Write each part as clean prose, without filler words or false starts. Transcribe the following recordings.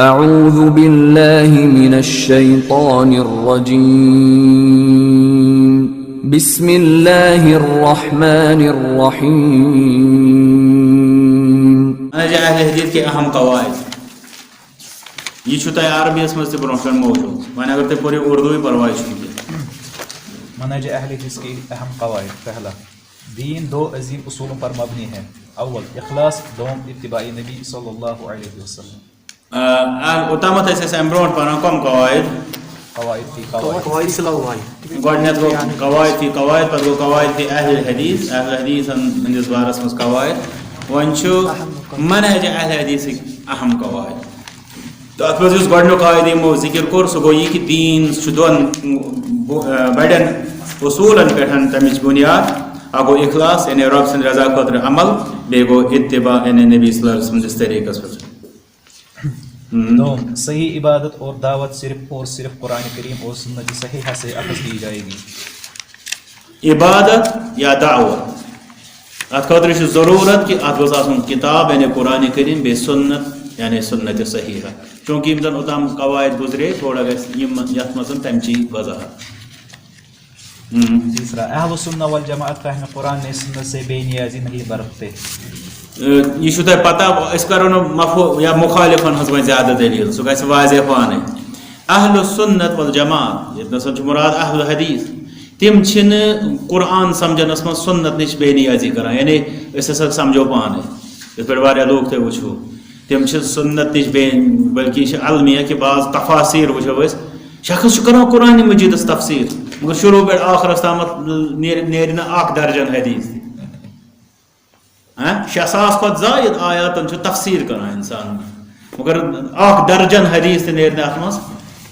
اعوذ باللہ من الشیطان الرجیم بسم اللہ الرحمن الرحیم منہج اہل حدیث کے اہم قواعد یہ چھو تہ عربی اس میں سے برونٹن موجود وہیں اگر تے پوری اردو ہی پروائی چھو گے منہج اہل حدیث کی اہم قواعد: پہلا، دین دو عظیم اصولوں پر مبنی ہے: اول اخلاص، دوم اتباع نبی صلی اللہ علیہ وسلم. اوتامت ایسے امبرونٹ پانا کم قواعد قواعد فی قواعد گوڑنیت گو قواعد فی قواعد پر گو قواعد فی اہل حدیث ہندس بارس مز قواعد ون چھو منہج اہل حدیث اہم قواعد. تو ات مز اس گوڑنیو قواعد یمو ذکر کور سو گو یہ کہ دین چھو دون بڑن اصولن پیٹھن تمچ بنیاد اگو اخلاص یعنی رب سند رضا خاطر عمل بے گو اتباع یعنی نبی صلی اللہ علیہ وسلم جس طریقے پر. دوم، صحیح عبادت اور دعوت صرف اور صرف قرآن کریم اور سنت صحیحہ سے اخذ کی جائے گی. عبادت یا دعوت ات خاطر ضرورت کہ ات گوس آسن کتاب یعنی قرآن کریم بے سنت یعنی سنت صحیحہ چونکہ یم زن اوتام قواعد گزرے تھوڑا گھس یت مز تمچی وضاحت. تیسرا، اہل السنہ والجماعت فہم قرآن میں سنت سے بے نیازی نہیں برتتے. یہ تہ پتہ اس کرو یا مخالفن ہز زیادہ دلیل سہ گھس واضح پانے. اہل السنت والجماعت یتنس مراد اہل حدیث تم چھن قرآن سمجھنس من سنت نش بے نیازی کران یعنی اس ہسا سمجھو پانے اس پہ واریاہ لوگ تھے وچھو تم چھ سنت نش بے بلکہ یہ المیہ کہ بعض تفاسیر وچھو اس شخص کران قرآن مجید تفسیر مگر شروع پہ آخرس تامت نیرنا اخ درجن حدیث 6,000 کھت زائد آیاتن تفسیر کران انسان مگر اخ درجن حدیث تہ نیرنا ات مز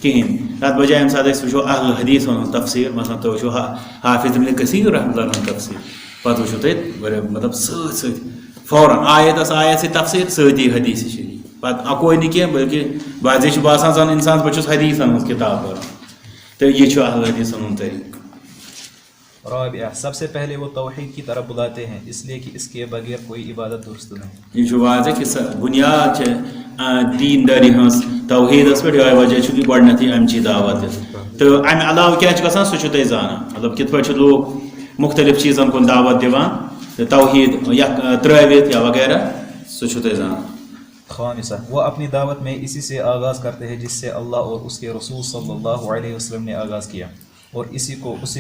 کہین. تر بجائے یم سات وچھو اہل حدیث ہن تفسیر مثلا تو وچھو حافظ ابن کثیر رحمۃ اللہ علیہ تفسیر پتہ وچھو تہ مطلب ست فوراً آیت سے تفسیر ستی حدیث شریف پتہ اکوئی نہ کینٛہہ بلکہ بعضے باسان زن انسان بہ چھس حدیثن ہنٛز کتاب پران تو یہ چھو اہل حدیثن ہُنٛد طریقہ. رابعہ، سب سے پہلے وہ توحید کی طرف بلاتے ہیں اس لیے کہ اس کے بغیر کوئی عبادت درست نہیں. یہ چھو واضح کہ بنیاد ہے دین داری ہنس توحیدس پہ یہ وجہ چھ کہ گۄڈنیتھٕے امچی دعوت تو امہ علاوہ کیا گژھان سہ چھو تُہۍ زانان مطلب کتھ پٲٹھۍ چھِ لوگ مختلف چیزن کُن دعوت دِوان توحید ترٲوِتھ یا وغیرہ سہ چھو تُہۍ زانان. خامسہ، وہ اپنی دعوت میں اسی سے آغاز کرتے ہیں جس سے اللہ اور اس کے رسول صلی اللہ علیہ وسلم نے آغاز کیا اور اسی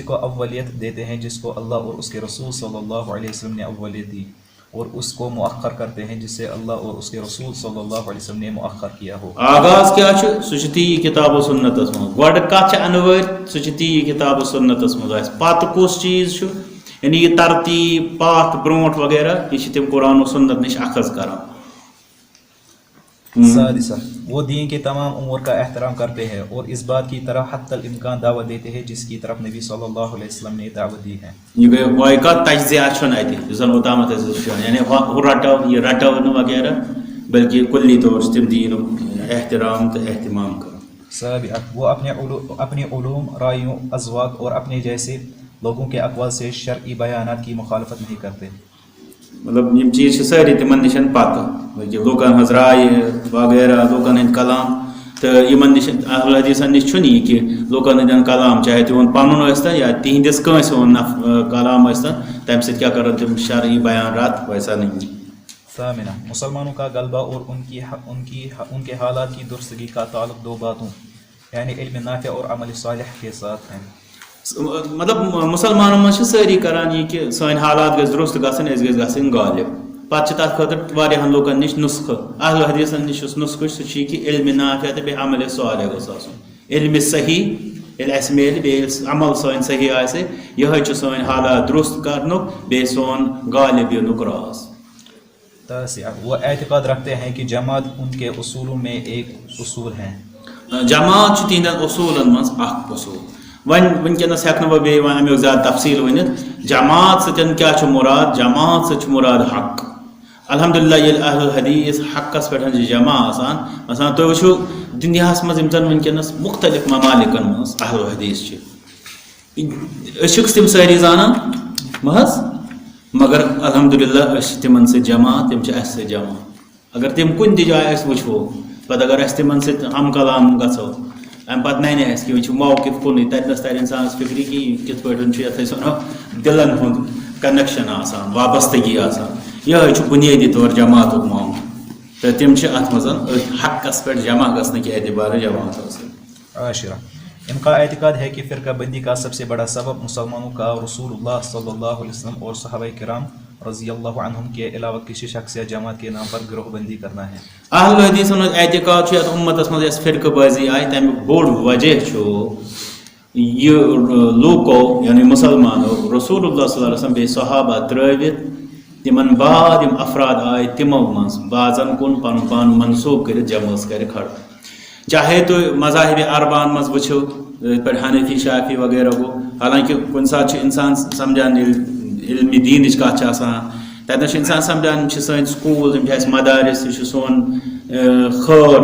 کو اولیت دیتے ہیں جس کو اللہ اور اس کے رسول صلی اللہ علیہ وسلم نے اولیت دی اور اس کو مؤخر کرتے ہیں جس سے اللہ اور اس کے رسول صلی اللہ علیہ وسلم نے مؤخر کیا ہو. آغاز کیا چھ سہ تی کتاب و سنتس مز گۄڈٕ کتھ چھ انوٲرۍ سہ تی کتاب و سنتس مز آسہِ پتہٕ کُس چیز چھُ یعنی یہ ترتیب پاتھ برونٹھ وغیرہ یہ چھ تم قرآن و سنت نش اخذ کران. سادسہ، وہ دین کے تمام امور کا احترام کرتے ہیں اور اس بات کی طرف حتی الامکان دعوت دیتے ہیں جس کی طرف نبی صلی اللہ علیہ وسلم نے دعوت دی ہے. یہ گئی وائقہ تجزیہ چھن اتہ زن اوتامت یعنی رٹو یہ رٹو وغیرہ بلکہ کلی طور تم دین احترام تو اہتمام کرو. سابعہ، وہ اپنے علوم، رائیوں، ازواج اور اپنے جیسے لوگوں کے اقوال سے شرعی بیانات کی مخالفت نہیں کرتے. مطلب یم چیز ساری تمن نشن پتہ لوکن ہز رائے وغیرہ لوکن ہند کلام تو یمن نش اہل حدیثن نش چھُنہٕ یہِ کہ لوکن ہند کلام چاہے تِہُنٛد پنُن ٲسۍتن یا تِہنٛدِس کٲنٛسہِ ہُنٛد کلام ٲسۍتن تمہِ سۭتۍ کیٛاہ کرن تِم شرعی بیان رد ویسا نہیں. ثامنہ، مسلمانوں کا غلبہ اور ان کے حالات کی درستگی کا تعلق دو باتوں یعنی علم نافع اور عمل صالح کے ساتھ ہیں. مطلب مسلمانوں مجھ ساری کران یہ کہ سن حالات گھس درست گھن اس گھس گھن غالب پتہ تر خاطر واریاہن لوکن نش نسخہ اہل حدیثن نش نسخہ سہ کہ علم نافع تو بیٚیہِ عمل صالح گوٚژھ آسُن. علم صحیح ییٚلہِ اَسہِ میلہِ بیٚیہِ عمل سٲنۍ صحیح آسہِ یِہوٚے چھُ سٲنۍ حالات درست کرنُک بیٚیہِ سون غالب یِنُک راز. تاسعہ، وہ اعتقاد رکھتے ہیں کہ جماعت ان کے اصولوں میں ایک اصول ہے. جماعت چھُ تِہنٛدٮ۪ن اصوٗلن منٛز اکھ اصوٗل. ونکس ہیٚکہٕ نہٕ بہٕ بیٚیہِ امیُک زیادٕ تفصیٖل ؤنِتھ. جماعت سۭتۍ کیٛاہ چھُ مراد؟ جماعت سۭتۍ چھُ مراد حق. الحمدللہ ییٚلہِ اہل حدیث حقس پٮ۪ٹھ چھِ جمع آسان مثلاً تُہۍ وٕچھِو دُنیاہس منٛز یِم زن ونکیٚنس مختلف ممالکن منٛز اہل حدیث چھِ أسۍ چھِکھ تِم سٲری زانان محض مگر الحمدللہ أسۍ چھِ تِمن سۭتۍ جمع تِم چھِ اَسہِ سۭتۍ جمع. اگر تِم کُنہِ تہِ جایہِ أسۍ وٕچھو پتہٕ اگر أسۍ تِمن سۭتۍ ہم کلام گژھو اَمہِ پتہٕ نَنہِ اَسہِ کہِ وۄنۍ چھُ موقف کُنُے تَتنَس تَرِ اِنسانَس فِکرِ کہِ یہِ کِتھ پٲٹھۍ چھُ یَتھ أسۍ وَنو دِلن ہُنٛد کنیکشن آسان وابستگی آسان یِہوٚے چھُ بُنیٲدی طور جماعتُک معاملہٕ تہٕ تِم چھِ اَتھ منٛز أتھۍ حقس پٮ۪ٹھ جمع گژھنہٕ کہِ اعتبارٕ جماعت حٲصِل. عاشرہ ان کا اعتقاد ہے کہ فرقہ بندی کا سب سے بڑا سبب مسلمانوں کا رسول اللہ صلی اللہ علیہ وسلم اور صحابہ کرام رضی اللہ عنہم کے علاوہ کسی شخص یا جماعت کے نام پر گروہ بندی کرنا ہے. اہل حدیثن ہُنٛد اعتقاد چھُ یتھ اُمتس منٛز یۄس فرقہٕ بٲزی آیہِ تمیُک بوٚڑ وجہ چھُ یہِ لوٗکو یعنی مُسلمانو رسول اللہ صلی اللہ علیہ وسلم بیٚیہِ صحابہ ترٲوِتھ تِمن بعد یِم افراد آیہِ تِمو منٛز بعضن کُن پنُن پان منسوٗب کٔرِتھ جمٲژ کرِ کھڑا چاہے تُہۍ مذاہبِ اربعن منٛز وٕچھِو یِتھ پٲٹھۍ حنفی شافی وغیرہ گوٚو حالانکہِ کُنہِ ساتہٕ چھُ اِنسان سمجھان ییٚلہِ علمِ دیٖنٕچ کتھ چھِ آسان تتٮ۪ن چھُ اِنسان سمجھان یِم چھِ سٲنۍ سکوٗل یِم چھِ اَسہِ مدارس یہِ چھُ سون خٲر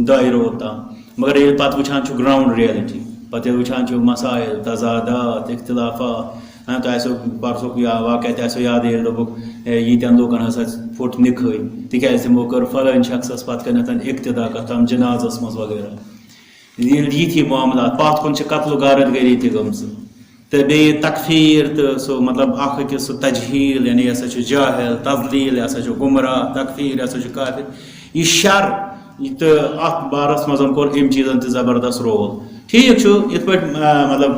دٲیرٕ اوٚتام مگر ییٚلہِ پتہٕ وٕچھان چھُ گراوُنٛڈ ریلٹی پتہٕ ییٚلہِ وٕچھان چھُ مسائل تضادات اختلافات تۄہہِ آسیو پرسُک یا واقعہ تہِ آسیو یادٕے ییٚلہِ دوٚپُکھ ییٖتٮ۪ن لوٗکن ہسا پھُٹ نِکھٕے تِکیٛازِ تِمو کٔر فلٲنۍ شخصس پتہٕ کَنٮ۪تھ اقتدا کتھ جنازس منٛز وغیرہ ییٚلہِ یِتھی معاملات پتھ کُن چھِ قتل و غارت گٔری تہِ گٔمژٕ تہٕ بیٚیہِ تکفیٖر تہٕ سُہ مطلب اکھ أکِس سُہ تجہیٖل یعنی یہِ ہسا چھُ جاہل تفلیٖل یہِ ہسا چھُ گُمراہ تکفیٖر یہِ ہسا چھُ کافر یہِ شر تہٕ اتھ بارس منٛز کوٚر أمۍ چیٖزن تہِ زبردست رول. ٹھیٖک چھُ یِتھ پٲٹھۍ مطلب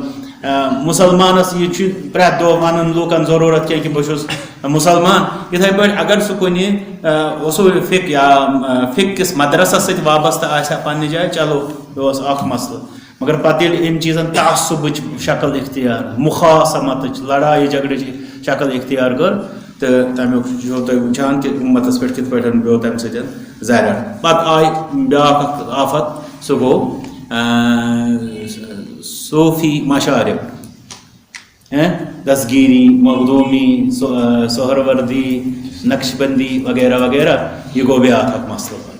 مُسلمانس یہِ چھُ پرٛٮ۪تھ دۄہ ونُن لوٗکن ضروٗرت کینٛہہ کہِ بہٕ چھُس مُسلمان یِتھٕے پٲٹھۍ اگر سُہ کُنہِ اصوٗل فِک یا فِک کِس مدرسس سۭتۍ وابستہٕ آسہِ ہا پننہِ جایہِ چلو یہِ اوس اکھ مسلہٕ مگر پتہٕ ییٚلہِ أمۍ چیٖزن تعصُبٕچ شکل اختیار مُخاصمتٕچ لڑایہِ جگڑٕچ شکل اختیار کٔر تہٕ تمیُک چھُو تُہۍ وٕچھان کہِ اُمتس پٮ۪ٹھ کِتھ پٲٹھۍ پیوٚو تمہِ سۭتۍ زریر. پتہٕ آیہِ بیٛاکھ اکھ آفت سُہ گوٚو صوفی مشارق دستگیری مخدومی سہروردی نقش بندی وغیرہ وغیرہ یہ گوٚو بیٛاکھ اکھ مسلہٕ پتہٕ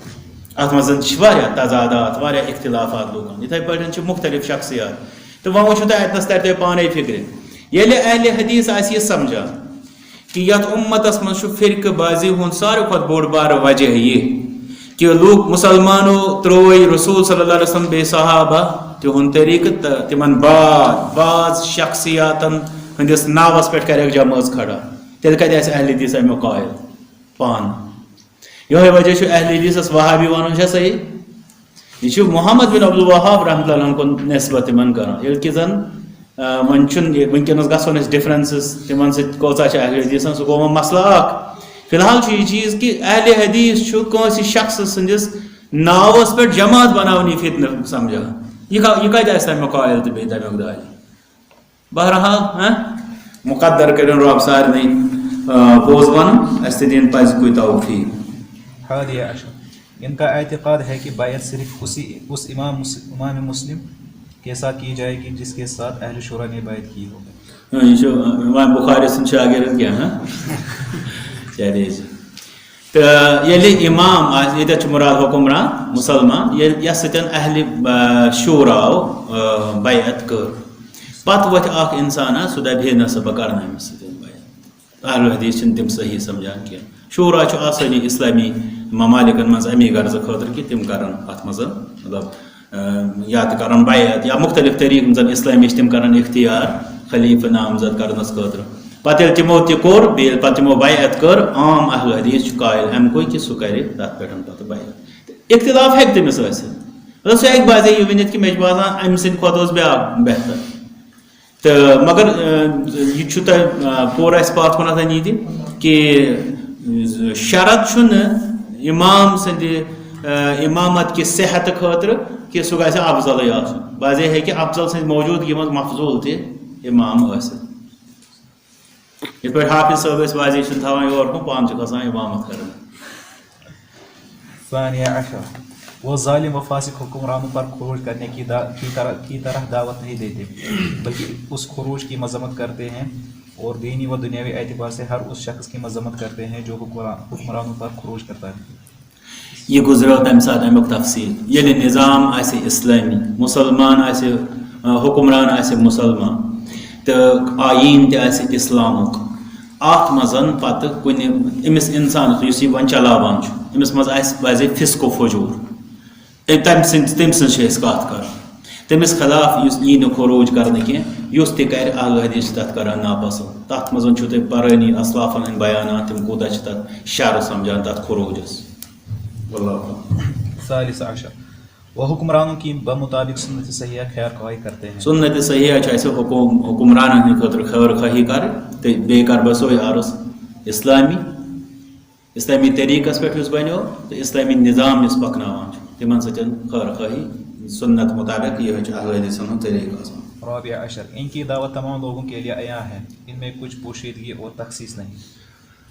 اتھ منٛز چھِ واریاہ تضادات واریاہ اختلافات لوٗکن یِتھٕے پٲٹھۍ چھِ مختلف شخصیات تہٕ وۄنۍ وٕچھِو تُہۍ اتنس ترِ تۄہہِ پانے فِکرِ ییٚلہِ اہلِ حدیث آسہِ یہِ سمجھان کہ یتھ اُمتس منٛز چھُ فرقہٕ بٲزی ہُنٛد ساروی کھۄتہٕ بوٚڑ بارٕ وجہ یہِ کہ لوٗکھ مُسلمانو ترٛوو رسول صلی اللہ علیہ وسلم بیٚیہِ صحابہ تِہُنٛد طریٖقہٕ تہٕ تِمن بعض شخصیاتن ہٕنٛدِس ناوس پٮ۪ٹھ کریکھ جمٲژ کھڑا تیٚلہِ کتہِ آسہِ اہلِ حدیث امیُک قٲیل پانہٕ یِہوٚے وجہ چھُ اہلِ حدیثس وہابی ونُن چھا صحیح یہِ چھُ محمد بن عبدالوہاب رحمتہ اللہ کُن نسبت تِمن کران ییٚلہِ کہِ زن وۄنۍ چھُنہٕ وٕنکیٚنس گژھو نہٕ أسۍ ڈفرنسز تِمن سۭتۍ کۭژاہ چھِ اہلِ حدیثن سُہ گوٚو وۄنۍ مسلہٕ اکھ فی الحال چھُ یہِ چیٖز کہِ اہلِ حدیث چھُ کٲنٛسہِ شخص سٕنٛدِس ناوس پٮ۪ٹھ جماعت بناوٕنۍ یہِ فتنہٕ سمجھان یہِ کتہِ آسہِ تمیُک قٲیل تہٕ بیٚیہِ تمیُک داعی. بہرحال مُقدر کٔرِنۍ رۄب سارنٕے پوٚز ونُن اسہِ تہِ دِنۍ پزِ کوٗتاہ توفیٖق. حادیہ عشر ان کا اعتقاد ہے کہ بیعت صرف اس امام مسلم کے ساتھ کی جائے گی جس کے ساتھ اہل شورا نے بیعت کی ہو. یہ چھُ امام بخاری سُنٛد شاگرد کینٛہہ چلے تہٕ ییٚلہِ امام آسہِ ییٚتٮ۪تھ چھُ مُراد حُکُمران مُسلمان یَتھ سۭتۍ اہلِ شوٗرا آو بیعت کٔر پتہٕ وۄتھِ اکھ اِنسانا سُہ دپہِ ہے نہ سا بہٕ کرنہٕ أمِس سۭتۍ بیعت اہل حدیث چھِنہٕ تِم صحیح سمجھان کینٛہہ. شوٗرا چھُ آسٲنی اسلامی ممالکن منٛز امی غرضہٕ خٲطرٕ کہِ تِم کرن اتھ منٛز مطلب یا تہِ کرن بیعت یا مختلف طریٖقہٕ زن اسلٲمی چھِ تِم کرن اختیار خلیفہٕ نامزد کرنس خٲطرٕ پتہٕ ییٚلہِ تِمو تہِ کوٚر بیٚیہِ ییٚلہِ پتہٕ تِمو بیعت کٔر عام اہل حدیث چھُ قٲیل اَمہِ کُے کہِ سُہ کرِ تتھ پٮ۪ٹھ پتہٕ بیعت. اختلاف ہیٚکہِ تٔمِس ٲسِتھ مطلب سُہ ہیٚکہِ باضے یہِ ؤنِتھ کہِ مےٚ چھُ باسان امہِ سٕنٛدِ کھۄتہٕ اوس بیٛاکھ بہتر تہٕ مگر یہِ چھُ تۄہہِ پوٗرٕ اَسہِ پتھ کُنتھ ییٚتہِ کہِ شرط چھُنہٕ امام سٕنٛدِ امامت کہِ صحتہٕ خٲطرٕ کہِ سُہ گژھِ افضلٕے آسُن باضے ہیٚکہِ افضل سٕنٛدِ موجوٗدگی منٛز مفضوٗل تہِ امام ٲسِتھ یِتھ پٲٹھۍ حافظ صٲب ٲسۍ واضح چھِنہٕ تھاوان یور کُن پانہٕ چھِ کھسان امامت کران. ثانیہ عشر وہ ظالم و فاسق حکمرانوں پر خروج کرنے کی طرح دعوت نہیں دیتے بلکہ اس خروج کی مذمت کرتے ہیں اور دینی و دنیاوی اعتبار سے ہر اس شخص کی مذمت کرتے ہیں جو حکمرانوں پر خروج کرتا ہے. یہ گزرو تمہِ ساتہٕ امیُک تفصیل ییٚلہِ نظام آسہِ اسلٲمی مُسلمان آسہِ حکمران آسہِ مُسلمان تہٕ آیٖن تہِ آسہِ اِسلامُک اتھ منٛز پتہٕ کُنہِ أمِس اِنسانس یُس یہِ وۄنۍ چلاوان چھُ أمِس منٛز آسہِ باضے فِسق و فجوٗر تم سن کت کر تمس خلاف یہ خروج کرنے کی تہ کر اہل حدیث تک کران ناپسند تر مزن تھی پرانی اسلافن ہند بیانات تم کوتہ تک شر سمجھان تر خروجس ثالث عشر وہ حکمرانوں کی بمطابق سنت صحیحہ خیر خواہی کرتے ہیں. سنت صحیحہ ایسے حکمرانن ہند خاطر خیر خواہی کر تو بی کر بہ سوے عرض اسلامی طریقس پہ بنو تو اسلامی نظام اس پکنان تمن ستن خیر خواہی سنت مطابق یہ اہل حدیث ہند طریقہ. رابع عشر ان کی دعوت تمام لوگوں کے لیے عیاں ہے, ان میں کچھ پوشیدگی اور تخصیص نہیں.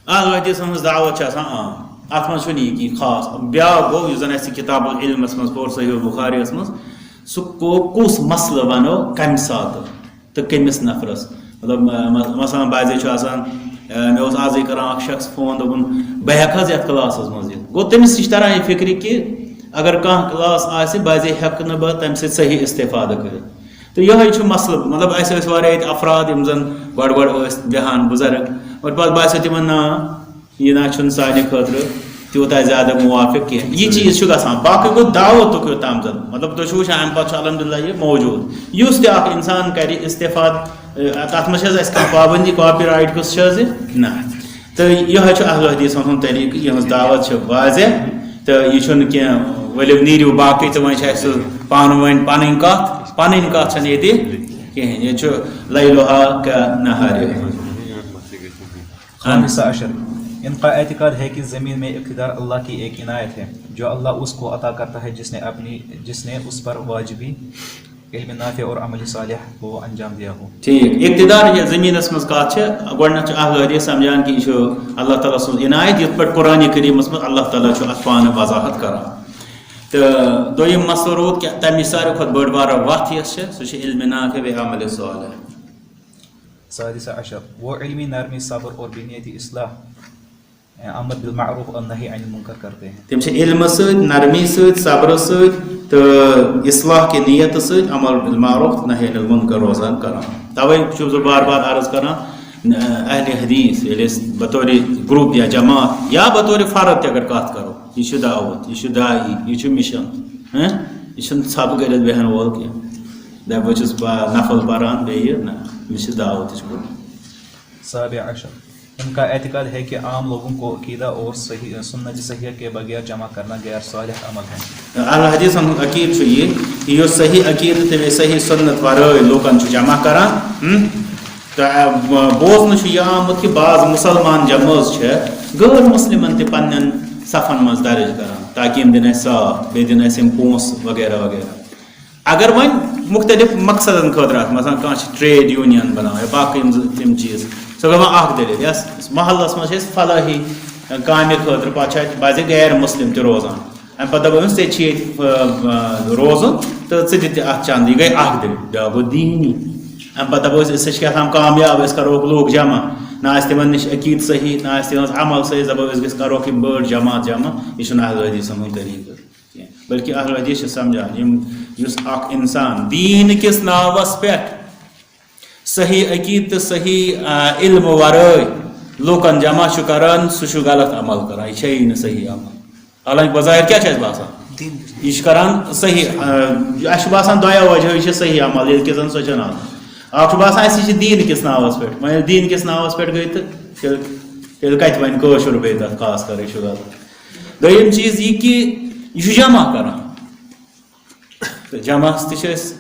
اہل حدیث ہند دعوت عام ات من یہ خاص بیا گو زن اس کتاب العلمس من پور صحیح بخاری من سہ کس مسئلہ ونو کم سات تو کمس نفرس مطلب مثلا بعض مے آز کران شخص فون دپن بہ ہیکہ یتھ کلاسس مز گو تمس نش تران یہ فکر کہ اگر کانٛہہ کلاس آسہِ بعضے ہیکہ نہٕ بہٕ تمہِ سۭتۍ صحیح استفادٕ کٔرِتھ تو یہ مسئلہ مطلب اس واریاہ افراد یم زن گۄڈٕ گۄڈٕ بیہان بزرگ اور پتہٕ باسیو تمن نا یہ نا چھُنہٕ سانہِ خٲطرٕ تیوٗتاہ زیادہ موافق کینٛہہ یہ چیز چھُ گژھان. باقٕے گوٚو دعوتُک یوٚتام زن مطلب تُہۍ چھُو وٕچھان امہِ پتہٕ چھُ الحمدللہ یہ موجوٗد یُس تہِ اکھ انسان کرِ استفاد تتھ منٛز چھِ حظ اَسہِ کانٛہہ پابندی کاپی رایٹ کُس چھِ حظ نہ تہٕ یِہوٚے چھُ اہل حدیثن ہُنٛد طریقہٕ یِہٕنٛز دعوت چھِ واضح تہٕ یہِ چھُنہٕ کینٛہہ ؤلِو نیٖرِو باقٕے تہٕ وۄنۍ چھِ اَسہِ پانہٕ ؤنۍ پنٕنۍ کتھ چھنہٕ ییٚتہِ کِہیٖنۍ ییٚتہِ چھُ لیلُہا کَنہارِ. خامسہ عشر ان کا اعتقاد ہے کہ زمین میں اقتدار اللہ کی ایک عنایت ہے جو اللہ اس کو عطا کرتا ہے جس نے اس پر واجبی علم نافع اور عمل صالح کو انجام دیا ہو. ٹھیک اقتدار زمین مز کت گۄڈنیٚتھ چھُ اہل حدیث سمجھان کہ یہ اللہ تعالیٰ سٕنٛز عنایت یِتھ پٲٹھۍ قرآن کریٖمس منٛز اللہ تعالیٰ چھُ اتھ پانہٕ وضاحت کران. تو دوٚیِم مسلہٕ روٗد کہِ تَمِچ ساروی کھۄتہٕ بٔڑ بارٕ وتھ یۄس چھِ سُہ چھِ علمِ نافع بیٚیہِ عملِ صالح. سادسہ عشر وہ علمی نرمی صبر اور بنیتی اصلاح امر بالمعروف اور نہی عن المنکر کرتے ہیں. تم علم سۭتۍ نرمی سۭتۍ صبر سۭتۍ تہٕ اصلاح کہِ نیت سۭتۍ عمل بالمعروف نہی عن المنکر روزان کران. توے چھُس بہٕ بار بار عرض کران اہل حدیث ییٚلہِ أسۍ بطور گروپ یا جماعت یا بطور فرد تہِ اگر کتھ کرو یہ چھُ دعوت یہ چھُ داعی یہ چھُ مشن یہ چھُنہٕ ژھۄپہٕ کٔرِتھ بیہن وول کینٛہہ دپ بہٕ چھُس نفل پران بیٚیہِ نہ مےٚ چھِ دعوتٕچ کٲم. سابع عشر ان کا اعتقاد ہے کہ عام لوگوں کو عقیدہ اور صحیح سنت صحیحہ کے بغیر جمع کرنا غیر صالح عمل ہے. اہل حدیث ہُنٛد عقیدٕ چھُ یہِ کہ یُس صحیح عقیدٕ تہٕ صحیح سنت ورٲے لوٗکن چھُ جمع کران تہٕ بوزنہٕ چھُ یہِ آمُت کہ بعض مُسلمان جمٲژ چھِ غٲر مُسلمن تہِ پننٮ۪ن صفن منٛز درج کران تاکہ یِم دِن اَسہِ ساتھ بیٚیہِ دِن اَسہِ یِم پونٛسہٕ وغیرہ وغیرہ. اگر وۄنۍ مختلف مقصدن خٲطرٕ اتھ مثلاً کانٛہہ چھِ ٹرٛیڈ یوٗنین بناوان یا باقٕے تِم چیٖز سۄ گٔے وۄنۍ اکھ دٔلیٖل یۄس محلس منٛز چھِ أسۍ فلٲحی کامہِ خٲطرٕ پتہٕ چھِ اَتہِ بعضے غیر مُسلم تہِ روزان امہِ پتہٕ دپو أمِس ژےٚ چھِ ییٚتہِ روزُن تہٕ ژٕ دِ تہِ اتھ چنٛدٕ یہِ گٔے اکھ دٔلیٖل. بیٛاکھ گوٚو دیٖنی امہِ پتہٕ دپو أسۍ چھِ کیٛاہ تام کامیاب أسۍ کروکھ لوٗکھ جمع نہ آسہِ تِمن نِش عقیٖدٕ صحیح نہ آسہِ تِہنٛز عمل صحیح دپو أسۍ گٔژھۍ کروکھ یِم بٔڑ جماعت جمع یہِ چھُنہٕ اہل حدیثن ہُنٛد طریقہٕ کینٛہہ بلکہ اہل حدیث چھِ سمجھان یُس اکھ انسان دیٖن کِس ناوس پٮ۪ٹھ صحیح عقیٖدٕ تہٕ صحیح علم ورٲے لوٗکن جمع چھُ کران سُہ چھُ غلط عمل کران یہِ چھےٚ نہٕ صحیح عمل. حالانکہ بظاہر کیٛاہ چھُ اَسہِ باسان یہِ چھُ کران صحیح اَسہِ چھُ باسان دۄیو وجہو یہِ چھِ صحیح عمل ییٚلہِ کہِ زن سۄ چھےٚ نہٕ اکھ چھُ باسان اَسہِ یہِ چھِ دیٖن کِس ناوس پٮ۪ٹھ وۄنۍ ییٚلہِ دیٖن کِس ناوس پٮ۪ٹھ گٔے تہٕ تیٚلہِ کتہِ وۄنۍ کٲشُر بیٚیہِ تتھ خاص کر یہِ چھُ غلط. دوٚیِم چیٖز یہِ کہِ یہِ چھُ جمع کران تہٕ جمعس تہِ چھِ أسۍ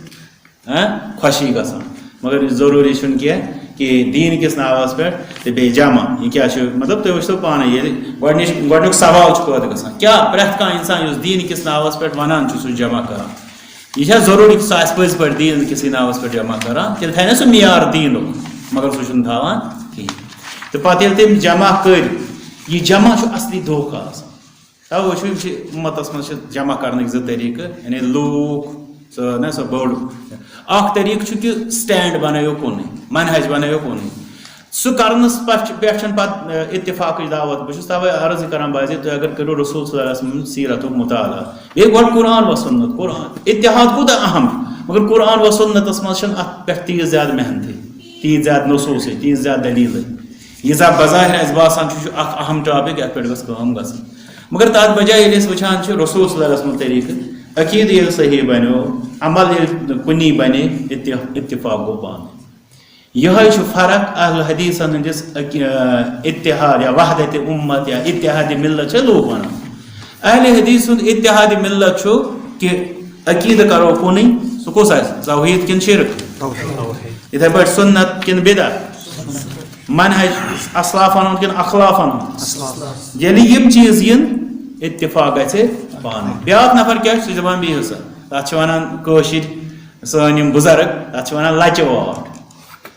خوشی گژھان مگر یہِ ضروٗری چھُنہٕ کینٛہہ کہ دیٖن کِس ناوس پٮ۪ٹھ تہٕ بیٚیہِ جمع یہِ کیٛاہ چھُ مطلب تُہۍ وٕچھتو پانے ییٚلہِ گۄڈنیُک سوال چھُ پٲدٕ گژھان کیٛاہ پرٛٮ۪تھ کانٛہہ اِنسان یُس دیٖن کِس ناوس پٮ۪ٹھ ونان چھُ سُہ چھُ جمع کران یہِ چھا ضروٗری کہ سُہ آسہِ پٔزۍ پٲٹھۍ دیٖن کِسٕے ناوس پٮ۪ٹھ جمع کران تیٚلہِ تھاوِ نا سُہ معیار دیٖنُک مگر سُہ چھُنہٕ تھاوان کِہیٖنۍ تہٕ پتہٕ ییٚلہِ تٔمۍ جمع کٔرۍ یہِ جمع چھُ اصلی دھوکہ آسان. توے وٕچھو یِم چھِ اُمتس منٛز چھِ جمع کرنٕکۍ زٕ طریٖقہٕ یعنی لوٗکھ سۄ بٔڑ اکھ طریٖقہٕ چھُ کہِ سٹینڈ بنٲیِو کُنُے منہج بنٲیِو کُنُے سُہ کرنس پٮ۪ٹھ چھنہٕ پتہٕ اتفاقٕچ دعوت. بہٕ چھُس توے عرض یہِ کران بعضے تُہۍ اگر کٔرِو رسول صلی اللہ علیہ وسلم سیرتُک مطالعہ بیٚیہِ گۄڈٕ قرآن و سنت قرآن اتحاد کوٗتاہ اہم چھُ مگر قرآن و سنتس منٛز چھنہٕ اتھ پٮ۪ٹھ تیٖژ زیادٕ محنتٕے تیٖژ زیادٕ نصوٗصٕے تیٖژ زیادٕ دٔلیٖلٕے ییٖژاہ بظاہر اَسہِ باسان چھُ یہِ چھُ اکھ اہم ٹاپِک یتھ پٮ۪ٹھ گٔژھ کٲم گژھٕنۍ مگر تتھ بجاے ییٚلہِ أسۍ وٕچھان چھِ رسول صلی اللہ علیہ وسلم طریٖقہٕ عقید ییٚلہِ صحیح بنیو عمل ییٚلہِ کُنی بنے اتفاق گوٚو پانہٕ یِہوٚے چھُ فرق اہل حدیثن ہٕنٛدِس اتحاد یا وحدت امت یا اتحاد ملت چھِ لوٗکھ ونان اہل حدیث ہُنٛد اتحاد ملت چھُ کہِ عقیدٕ کرو کُنُے سُہ کُس آسہِ توحیٖد کِنہٕ شرک یِتھے پٲٹھۍ سُنت کِنہٕ بدعت منہج اسلافن ہُنٛد کِنہٕ اخلافن ہُنٛد ییٚلہِ یِم چیٖز یِن اتفاق گژھِ پانے بیاکھ نفر کیٛاہ چھُ دپان بِہِو سا تتھ چھِ ونان کٲشِرۍ سٲنۍ یِم بُزرگ تتھ چھِ ونان لچہِ واٹھ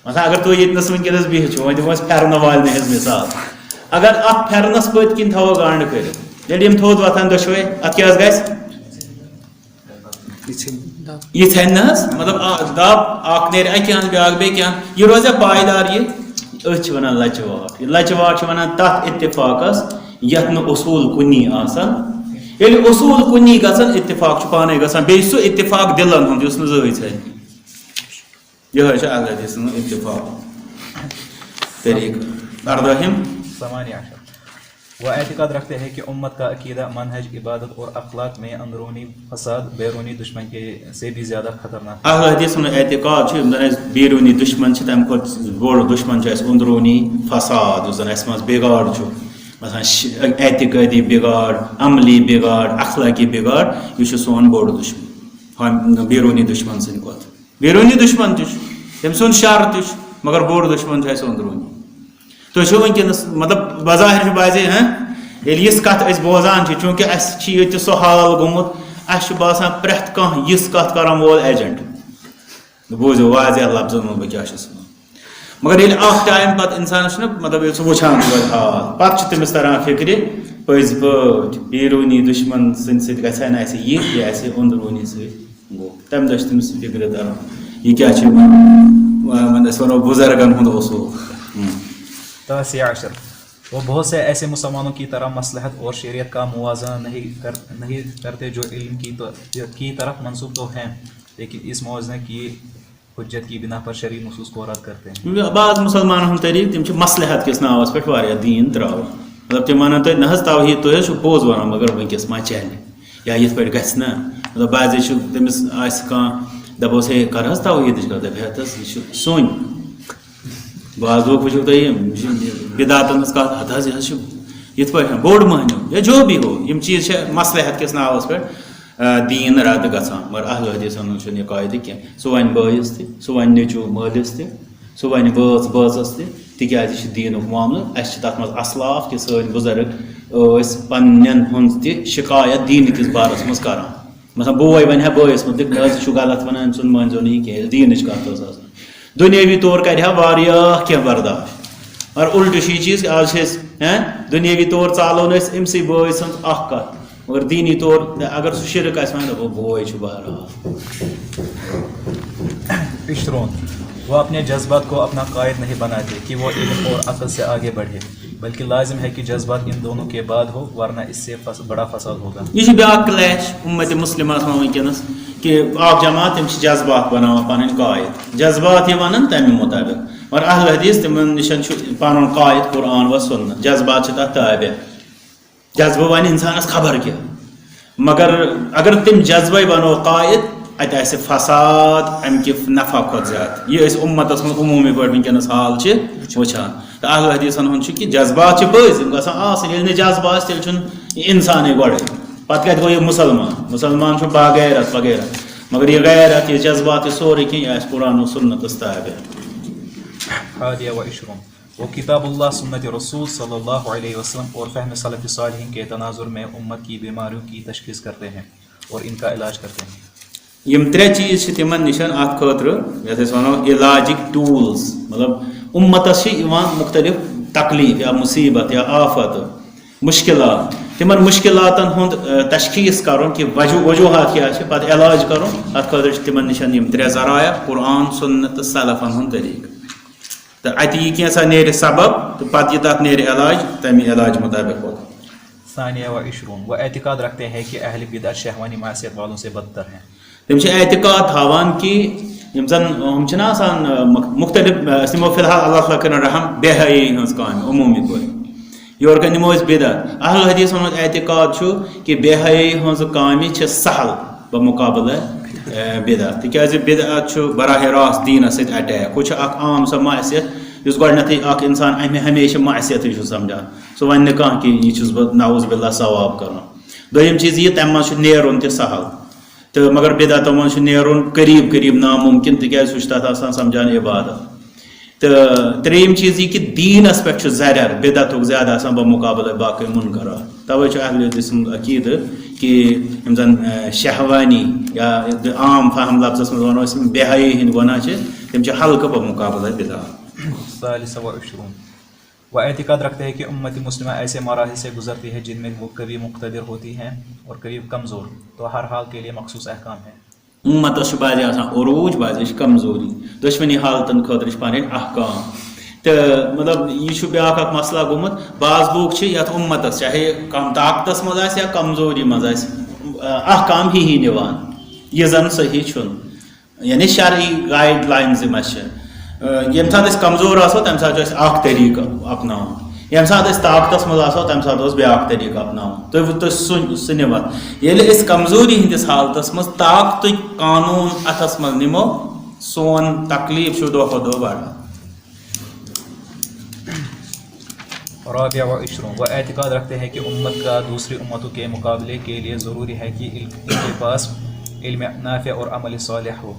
مثلا اگر تُہۍ ییٚتنس وٕنکیٚنس بِہِتھ چھِو وۄنۍ دِمو أسۍ پھیرنہٕ والنہِ ہٕنٛز مثال اگر اتھ پھیرنس پٔتۍ کِنۍ تھاوو گانڈٕ کٔرِتھ ییٚلہِ یِم تھوٚد وۄتھان دۄشوے اتھ کیٛاہ حظ گژھِ یہِ ژھٮ۪نہِ نہ حظ مطلب دب اکھ نیرِ اکہِ انٛدٕ بیاکھ بیٚکہِ انٛدٕ یہِ روزِ پایدار یہِ أتھۍ چھِ ونان لچہِ واٹھ یہِ لچہِ واٹھ چھِ ونان تتھ اتفاقس یتھ نہٕ اصوٗل کُنی آسان ییٚلہِ اصوٗل کُنی گژھن اتفاق چھُ پانے گژھان بیٚیہِ سُہ اتفاق دِلن ہُنٛد یُس نہٕ زٕہٕنۍ ژھٮ۪نہِ یِہوٚے چھُ اہل حدیثن ہُنٛد اتفاق طریقہٕ ارداہِم وہ اعتقاد رکھتے ہیں کہ امت کا عقیدہ منہج عبادت اور اخلاق میں اندرونی فساد بیرونی دشمن کے سے بھی زیادہ خطرناک اہل حدیث سُنٛد اعتقاد چھُ یِم زن اَسہِ بیروٗنی دُشمن چھِ تمہِ کھۄتہٕ بوٚڑ دُشمن چھُ اَسہِ أنٛدروٗنی فساد یُس زن اَسہِ منٛز بِگاڑ چھُ مثلاً اعتقٲدی بِگاڑ عملی بِگاڑ اخلاقی بِگاڑ یہِ چھُ سون بوٚڑ دُشمن بیروٗنی دُشمن سٕنٛدِ کھۄتہٕ بیروٗنی دُشمن تہِ چھُ تٔمۍ سُنٛد شر تہِ چھُ مگر بوٚڑ دُشمن چھُ اَسہِ أنٛدروٗنی تُہۍ چھِو وٕنکیٚنس مطلب بظاہر چھُ باسے ییٚلہِ یِژھ کتھ أسۍ بوزان چھِ چوٗنٛکہِ اَسہِ چھِ ییٚتہِ سُہ حال گوٚمُت اَسہِ چھُ باسان پرٛٮ۪تھ کانٛہہ یِژھ کتھ کرن وول ایجنٹ بوٗزِو واضح لفظن منٛز بہٕ کیٛاہ چھُس ونان مگر ییٚلہِ اکھ ٹایم پتہٕ اِنسانس چھُنہ مطلب ییٚلہِ سُہ وٕچھان چھُ حال پتہٕ چھُ تٔمِس تران فِکرِ پٔزۍ پٲٹھۍ بیروٗنی دُشمن سٕنٛدِ سۭتۍ گژھِ ہا نہٕ اَسہِ یہِ آسہِ أنٛدروٗنی سۭتۍ گوٚو تمہِ دۄہ چھُ تٔمِس فِکرِ تران یہِ کیٛاہ چھُ أسۍ ونو بُزرگن ہُنٛد اوسوٗ تاسع عشر وہ بہت سے ایسے مسلمانوں کی طرح مصلحت اور شریعت کا موازنہ نہیں کرتے جو علم کی طرف منسوب تو ہیں لیکن اس موازنہ کی حجت کی بنا پر شرعی نصوص کو رد کرتے ہیں بعض مسلمانن ہُنٛد طریٖقہٕ تِم چھِ مصلحت کِس ناوس پٮ۪ٹھ واریاہ دیٖن ترٛاوان مطلب تِم ونان تۄہہِ نہ حظ توحیٖد تُہۍ حظ چھِو پوٚز ونان مگر وٕنکیٚس ما چلہِ یا یِتھ پٲٹھۍ گژھِ نہ مطلب بعضے چھُ تٔمِس آسہِ کانٛہہ دپوس ہے کر حظ توحیٖدٕچ کتھ دپہِ ہت حظ یہِ چھُ سوٚنۍ بعض لوگ وٕچھِو تُہۍ یِم بِدعتن ہٕنٛز کتھ ہتھ حظ یہِ حظ چھُ یِتھ پٲٹھۍ بوٚڑ مٲنِو یا جو بھی ہو یِم چیٖز چھِ مصلحت کِس ناوس پٮ۪ٹھ دیٖن رد گژھان مگر اہل حدیثن ہُنٛد چھُنہٕ یہِ قٲیدٕ کینٛہہ سُہ وَنہِ بٲیِس تہِ سُہ وَنہِ نیٚچوٗ مٲلِس تہِ سُہ وَنہِ بٲژ بٲژس تہِ تِکیازِ یہِ چھُ دیٖنُک معاملہٕ اَسہِ چھِ تتھ منٛز اصلاف کہِ سٲنۍ بُزرگ ٲسۍ پننٮ۪ن ہٕنٛز تہِ شِکایت دیٖنہٕ کِس بارس منٛز کران مثلاً بوے ونہِ ہا بٲیِس مُتعلِق نہ حظ یہِ چھُ غلط ونان أمۍ سُنٛد مٲنۍزیو نہٕ یہِ کینٛہہ دیٖنٕچ کتھ ٲس آسان دُنیٲوی طور کرِ ہا واریاہ کینٛہہ برداش مگر الٹہٕ چھُ یہِ چیٖز آز چھِ أسۍ دُنیٲوی طور ژالو نہٕ أسۍ أمسٕے بٲے سٕنٛز اکھ کتھ مگر دیٖنی طور اگر سُہ شرک آسہِ وۄنۍ دپو بوے چھُ بہرحال عشرون وہ اپنے جذبات کو اپنا قائد نہیں بناتے کہ وہ علم اور عقل سے آگے بڑھے بلکہ لازم ہے کہ جذبات ان دونوں کے بعد ہو ورنہ اس سے بڑا فساد ہوگا یہ چھُ بیاکھ کلیش اُمت مُسلِمس منٛز وٕنکیٚنس کہ اکھ جماعت تِم چھِ جذبات بناوان پنٕنۍ قائد جذبات یہِ ونان تمہِ مُطٲبق مگر اہل حدیث تِمن نِش چھُ پنُن قائد قرآن و سُنت جذبات چھِ تتھ تابع جذبہٕ ونہِ انسانس خبر کیٛاہ مگر اگر تِم جذبے بنو قائد اتہِ آسہِ فساد امہِ کہِ نفع کھۄتہٕ زیادٕ یہِ أسۍ اُمتس منٛز عموٗمی پٲٹھۍ وٕنکیٚنس حال چھِ وٕچھان تہٕ اہل حدیثن ہُنٛد چھُ کہِ جذبات چھِ پٔزۍ یِم گژھن آسٕنۍ ییٚلہِ نہٕ جذبہٕ آسہِ تیٚلہِ چھُنہٕ یہِ اِنسانٕے گۄڈے پتہٕ کتہِ گوٚو یہِ مُسلمان چھُ باغیرت وغیرہ مگر یہِ غیرت یہِ جذبات یہِ سورُے کینٛہہ یہِ آسہِ قرآن و سُنتس تابع حادیہ و عشرون وہ کتاب اللہ سنت رسول صلی اللہ علیہ وسلم اور فہم سلف صالحین کے تناظر میں امت کی بیماریوں کی تشخیص کرتے ہیں اور ان کا علاج کرتے ہیں یِم ترٛےٚ چیٖز چھِ تِمن نِش اتھ خٲطرٕ یتھ أسۍ ونو علاجِک ٹوٗلز مطلب اُمتس چھِ یِوان مُختلف تکلیٖف یا مُصیبت یا آفت مُشکلات تِمن مُشکلاتن ہُنٛد تشخیٖص کرُن کہِ وجوٗہات کیٛاہ چھِ پتہٕ علاج کرُن اتھ خٲطرٕ چھِ تِمن نِش یِم ترٛےٚ ذرایع قرآن سُنت تہٕ سلفن ہُنٛد طریٖقہٕ تہٕ اَتہِ یی کینٛژھا نیرِ سبب تہٕ پتہٕ یہِ تتھ نیرِ علاج تمہِ علاج مُطٲبق ہوگا ثانیہ و عشرون وہ اعتقاد رکھتے ہیں کہ اہل بدعت شہوانی معصیت والوں سے بدتر ہیں تِم چھِ اعتقاد تھاوان کہِ یِم زن ہُم چھِنہ آسان مختلف أسۍ نِمو فی الحال اللہ تعالیٰ کٔرِنۍ رحم بے حیٲیی ہٕنٛز کامہِ عموٗمی پٲٹھۍ یورٕ کَنۍ نِمو أسۍ بدعت اہل حدیثن ہُنٛد اعتقاد چھُ کہِ بے حیٲیی ہٕنٛزٕ کامہِ چھِ سہل بمقابلہ بدعت تکیازِ بدعت چھُ براہ راست دیٖنس سۭتۍ اٹیک ہُہ چھُ اکھ عام سۄ معصیت یُس گۄڈنیٚتھٕے اکھ اِنسان اَمہِ ہمیشہِ معصیتٕے چھُ سمجھان سُہ وَنہِ نہٕ کانٛہہ کہِ یہِ چھُس بہٕ نعوذ باللہ ثواب کرُن دوٚیِم چیٖز یہِ تَمہِ منٛز چھُ نیرُن تہِ سہل تہٕ مگر بدعتو منٛز چھُ نیرُن قریٖب قریٖب نامُمکِن تِکیازِ سُہ چھُ تتھ آسان سمجھان عبادت تہٕ ترٛیٚیِم چیٖز یہِ کہِ دیٖنس پٮ۪ٹھ چھُ زریر بدعتُک زیادٕ آسان بمقابلہ باقٕے مُنکرات تَوے چھُ اہلِ حدیٖث سُنٛد عقیٖدٕ کہِ یِم زن شہوانی یا عام فہم لفظس منٛز ونو أسۍ یِم بے حیٲیی ہٕنٛدۍ گۄناہ چھِ تِم چھِ ہلکہٕ بمقابلہ بدعت وہ اعتقاد رکھتے ہیں کہ امت مسلمہ ایسے مراحل سے گزرتی ہے جن میں وہ کبھی مقتدر ہوتی ہیں اور کبھی کمزور تو ہر حال کے لیے مخصوص احکام ہیں امتس چھُ بعضے آسان عروج بعضے چھِ کمزوری دۄشوٕنی حالتن خٲطرٕ چھِ پنٕنۍ احکام تہٕ مطلب یہِ چھُ بیٛاکھ اکھ مسئلہ گوٚمُت بعض لوٗکھ چھِ یتھ امتس چاہے کم طاقتس منٛز آسہِ یا کمزوری منٛز آسہِ احکام ہی نِوان یہِ زن صحیح چھُنہٕ یعنی شرعی گایڈ لاینز یِم اَسہِ چھِ ییٚمہِ ساتہٕ أسۍ کمزور آسو تمہِ ساتہٕ چھُ اَسہِ اکھ طریٖقہٕ اپناوُن ییٚمہِ ساتہٕ أسۍ طاقتس منٛز آسو تمہِ ساتہٕ اوس بیٛاکھ طریٖقہٕ اپناوُن تُہۍ سُہ نِوان ییٚلہِ أسۍ کمزوری ہٕنٛدِس حالتس منٛز طاقتٕکۍ قانوٗن اتھس منٛز نِمو سون تکلیٖف چھُ دۄہ کھۄتہٕ دۄہ بڑان رابعہ و عشرون وہ اعتقاد رکھتے ہیں کہ امت کا دوسری امتوں کے مقابلے کے لیے ضروری ہے کہ ان کے پاس علم نافع اور عمل صالح ہو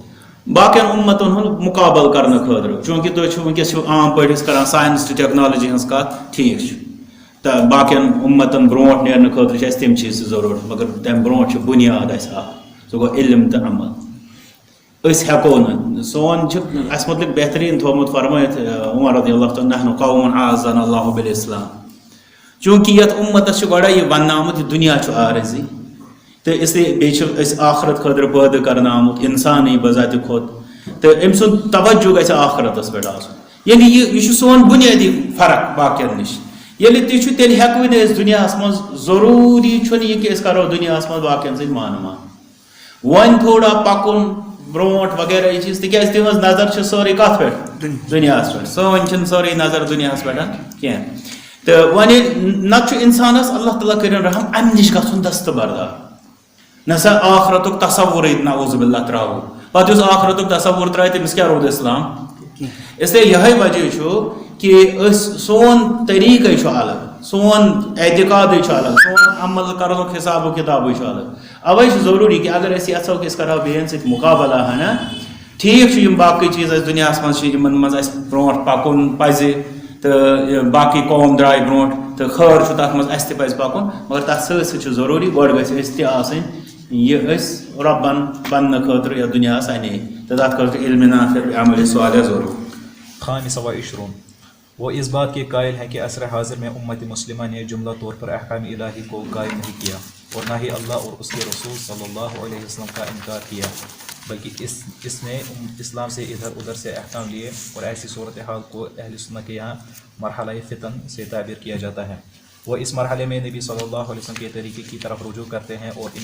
باقین امتن ہُنٛد مُقابل کرنہٕ خٲطرٕ چوٗنٛکہِ تُہۍ چھِو وٕنکیٚس چھِو عام پٲٹھۍ أسۍ کران ساینس تہٕ ٹیکنالوجی ہٕنٛز کتھ ٹھیٖک چھُ تہٕ باقین امتن برونٛٹھ نیرنہٕ خٲطرٕ چھِ اَسہِ تِم چیٖز ضروٗرت مگر تمہِ برونٛٹھ چھُ بُنیاد اَسہِ اکھ سُہ گوٚو علم تہٕ عمل أسۍ ہٮ۪کو نہٕ سون چھُ اَسہِ مُتعلِق بہتریٖن تھوٚومُت فرمٲیِتھ عمر رضی اللہ تعالیٰ نحن قوم اعزنا اللہ بالاسلام چوٗنٛکہِ یتھ امتس چھُ گۄڈے یہِ وننہٕ آمُت یہِ دُنیا چھُ عارضی تہٕ اسلیے بیٚیہِ چھِ أسۍ آخرت خٲطرٕ پٲدٕ کرنہٕ آمُت اِنسانٕے بذاتہِ خۄد تہٕ أمۍ سُنٛد توجہ گژھِ آخرتس پٮ۪ٹھ آسُن یعنی یہِ چھُ سون بُنیٲدی فرق باقین نِش ییٚلہِ تہِ چھُ تیٚلہِ ہٮ۪کوٕے نہٕ أسۍ دُنیاہس منٛز ضروٗری چھُنہٕ یہِ کہِ أسۍ کرو دُنیاہس منٛز باقین سۭتۍ مانہٕ مان وۄنۍ تھوڑا پکُن برونٛٹھ وغیرہ یہِ چیٖز تِکیازِ تِہنٛز نظر چھِ سٲرٕے کتھ پٮ۪ٹھ دُنیاہس پٮ۪ٹھ سٲنۍ چھِنہٕ سٲرٕے نظر دُنیاہس پٮ۪ٹھ کینٛہہ تہٕ وۄنۍ ییٚلہِ نتہٕ چھُ انسانس اللہ تعالیٰ کٔرِنۍ رحم امہِ نِش گژھُن دستہٕ بردار نہ سا آخرتُک تصورٕے نعوذ باللہ تراوو پتہٕ یُس آخرتُک تصور ترٛایہِ تٔمِس کیٛاہ روٗد اسلام اسلیے یِہوے وجہ چھُ کہِ أسۍ سون طریٖقے چھُ الگ سون اعتقادٕے چھُ الگ سون عمل کرنُک حسابو کِتابٕے چھُ الگ اوے چھُ ضروٗری کہِ اگر أسۍ یژھو کہِ أسۍ کرو بیٚیَن سۭتۍ مُقابلہ ہنا ٹھیٖک چھُ یِم باقٕے چیٖز اَسہِ دُنیاہس منٛز چھِ یِمن منٛز اَسہِ برونٛٹھ پکُن پزِ تہٕ باقٕے قوم درٛاے برونٛٹھ تہٕ خٲر چھُ تتھ منٛز اَسہِ تہِ پزِ پکُن مگر تتھ سۭتۍ سۭتۍ چھُ ضروٗری گۄڈٕ گژھِ أسۍ تہِ آسٕنۍ یہ أسۍ رۄبن بننہٕ خٲطرٕ یتھ دُنیاہس انے تہٕ تتھ خٲطرٕ علمِ نافع عملِ صالح ضروٗر خامس و عشرون وہ اس بات کے قائل ہیں کہ عصر حاضر میں امت مسلمہ نے جملہ طور پر احکام الہی کو قائم نہیں کیا اور نہ ہی اللہ اور اس کے رسول صلی اللہ علیہ وسلم کا انکار کیا بلکہ اس نے اسلام سے ادھر ادھر سے احکام لیے اور ایسی صورتحال کو اہل سنت کے یہاں مرحلہ فتن سے تعبیر کیا جاتا ہے وہ اس مرحلے میں نبی صلی اللہ علیہ وسلم کے طریقے کی طرف رجوع کرتے ہیں اور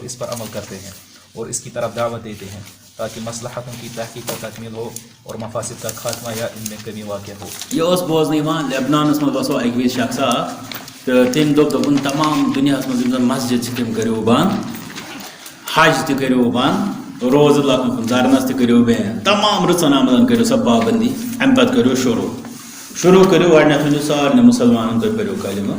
اس پر عمل کرتے ہیں اور اس کی طرف دعوت دیتے ہیں تاکہ مصلحتوں کی تحقیق و تکمیل ہو اور مفاسد کا خاتمہ یا ان میں کمی واقع ہو یہ اوس بوزنہٕ یِوان لیبنانس منٛز بسو اکہِ وِزِ شخصا تہٕ تٔمۍ دوٚپُن تمام دُنیاہس منٛز یِم زن مسجد چھِ تِم کٔرِو بنٛد حج تہِ کٔرِو بنٛد روزٕ درنس تہِ کٔرِو بین تمام رٕژن عملن کٔرِو سا پابنٛدی امہِ پتہٕ کٔرِو شروٗع کٔرِو گۄڈنٮ۪تھ ؤنِو سارنٕے مُسلمانن تُہۍ پٔرِو کلمہٕ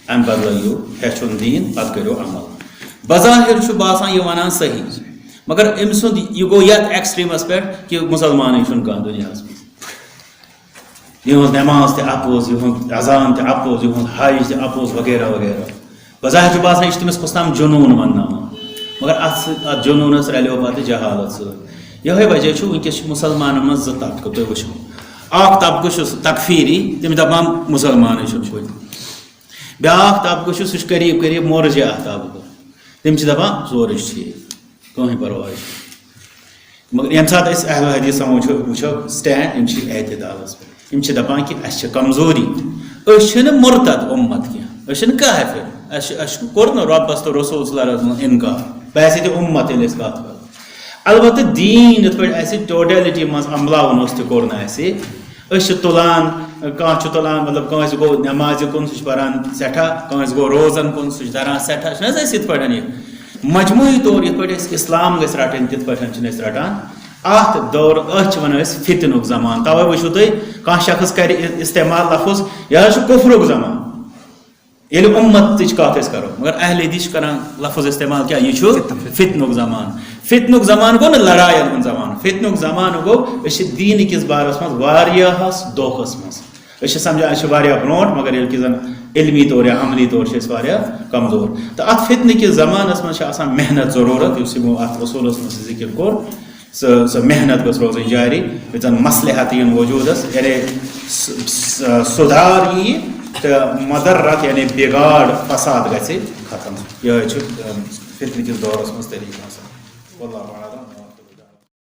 امہِ پتہٕ لٲگِو ہیٚچھُن دیٖن پتہٕ کٔرِو عمل بظاہر چھُ باسان یہِ ونان صحیح مگر أمۍ سُنٛد یہِ گوٚو یتھ ایکسٹریٖمس پٮ۪ٹھ کہِ مُسلمانٕے چھُنہٕ کانٛہہ دُنیاہس منٛز یِہٕنٛز نٮ۪ماز تہِ اپوز یِہُنٛد اذان تہِ اپوز یِہُنٛد حج تہِ اپوز وغیرہ وغیرہ بظاہر چھُ باسان یہِ چھُ تٔمِس کُس تام جنوٗن ونناوان مگر اتھ جنوٗنس رلیو پتہٕ جہالت سۭتۍ یِہوے وجہ چھُ وٕنکیٚس چھِ مُسلمانن منٛز زٕ طبقہٕ تُہۍ وٕچھو اکھ طبقہٕ چھُ تکفیٖری تِم دپان مُسلمانٕے چھُنہٕ پوٚتۍ بیٛاکھ طبقہٕ چھُ سُہ چھُ قریٖب قریٖب مورجہ طبقہٕ تِم چھِ دپان سورُے چھُ ٹھیٖک کٕہٕنۍ پرواے چھُنہٕ مگر ییٚمہِ ساتہٕ أسۍ اہل حدیثن وٕچھو سٹینڈ یِم چھِ اعتدالس پٮ۪ٹھ یِم چھِ دپان کہِ اَسہِ چھِ کمزوری أسۍ چھِنہٕ مُرتد اُمت کینٛہہ أسۍ چھِنہٕ کافر اَسہِ کوٚر نہٕ رۄبس تہٕ رسول صلی اللہ علیہ وسلم اِنکار باسے تہِ اُمت ییٚلہِ أسۍ کتھ کرو البتہ دیٖن یِتھ پٲٹھۍ اَسہِ ٹوٹیلٹی منٛز عملاوُن اوس تہِ کوٚر نہٕ اَسہِ أسۍ چھِ تُلان کانٛہہ چھُ تُلان مطلب کٲنٛسہِ گوٚو نٮ۪مازِ کُن سُہ چھُ پران سٮ۪ٹھاہ کٲنٛسہِ گوٚو روزن کُن سُہ چھُ دران سٮ۪ٹھاہ چھُنہٕ حظ أسۍ یِتھ پٲٹھۍ یہِ مجموعی طور یِتھ پٲٹھۍ أسۍ اِسلام گژھِ رَٹٕنۍ تِتھ پٲٹھۍ چھِنہٕ أسۍ رَٹان اَتھ دور أتھۍ چھِ وَنان أسۍ فِتنُک زمان. تَوَے وٕچھِو تُہۍ کانٛہہ شخص کَرِ اِستعمال لفظ یہِ حظ چھُ کُفرُک زمان ییٚلہِ اُمتٕچ کَتھ أسۍ کَرو مگر اہل حدیث چھِ کَران لفظ اِستعمال کیٛاہ یہِ چھُ فِتنُک زمان. فِتنُک زمان گوٚو نہٕ لڑایَن ہُنٛد زمان. فِتنُک زمانہٕ گوٚو أسۍ چھِ دیٖنہٕ کِس بارَس منٛز واریاہَس دھوکَس منٛز. أسۍ چھِ سمجھان أسۍ چھِ واریاہ برونٛٹھ مگر ییٚلہِ کہِ زَن علمی طور یا عملی طور چھِ أسۍ واریاہ کمزور. تہٕ اَتھ فِتنہٕ کِس زمانَس منٛز چھِ آسان محنت ضروٗرت یُس یِمو اَتھ اصوٗلَس منٛز ذِکر کوٚر سۄ محنت گٔژھ روزٕنۍ جاری یُتھ زَن مصلحت یِن وجوٗدَس یعنی سُدھار یی تہٕ مدرت یعنی بِگاڑ فساد گژھِ ختم. یِہوٚے چھُ فِتنہٕ کِس دورَس منٛز طریٖقہٕ آسان. واللہ اعلم.